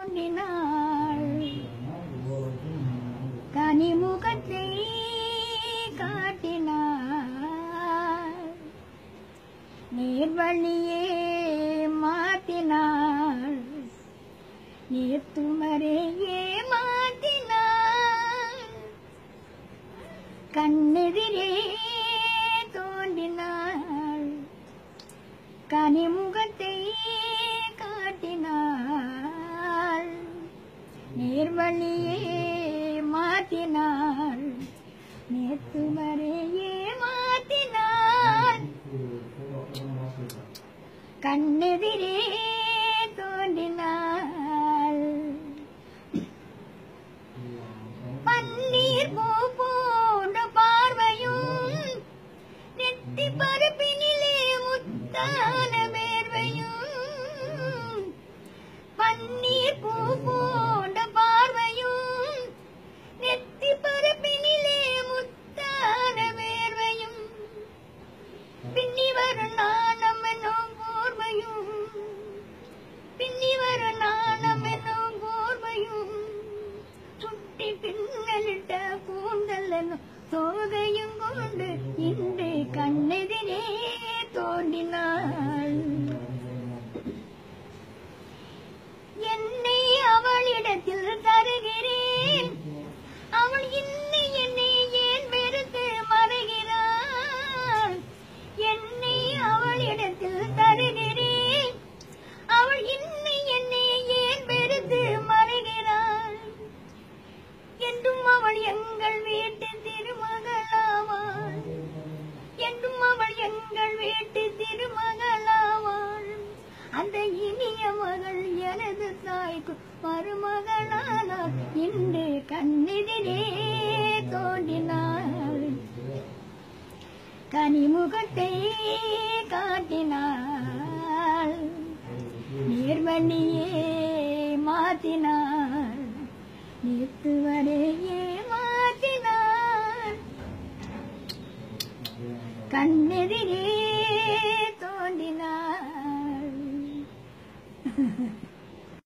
தோன்றினாள் கனிமுகத்தை காட்டினாள் நீர்வழியே மாத்தினாள் நீர்த்துமரையே மாத்தினாள் கண்ணெதிரே தோன்றினாள் கனிமுகத்தை காட்டினாள் நீர்வழியே மாத்தினாள் நேத்துமரையே மாத்தினாள் கண்ணெதிரே தோன்றினாள் பன்னீர் பூ போன்ற பார்வையும் நெத்தி பருப்பினிலே முத்தான வேர்வையும் பன்னீர் பூ போன்ற பார்வையும் நெத்தி பருப்பினிலே முத்தான வேர்வையும் பின்னி வரும் நாணம் என்னும் போர்வையும் பின்னி வரும் நாணம் என்னும் போர்வையும் சுட்டி பின்னலிட்ட கூந்தல் என்னும் தோகையும் கொண்டு இன்று கண்ணெதிரே தோன்றினாள் என்னை அவளிடத்தில் தருகிறேன் அவள் இன்னை என்னை ஏன் வெறுத்து மறைகிறாள் என்னை அவளிடத்தில் தருகிறேன் அவள் இன்னை என்னை ஏன் வெறுத்து மறைகிறாள் என்றும் அவள் எங்கள் வீட்டு திருமகளாவாள் என்றும் அவள் எங்கள் வீட்டு திருமகளாவாள் அந்த இனிய மகள் எனது தாய்க்கு மருமகளானாள் இன்று கண்ணெதிரே தோன்றினாள் கனிமுகத்தை காட்டினாள் நீர்வழியே மாத்தினாள் நீர்த்துவரையே மாத்தினாள் கண்ணெதிரே தோன்றினாள்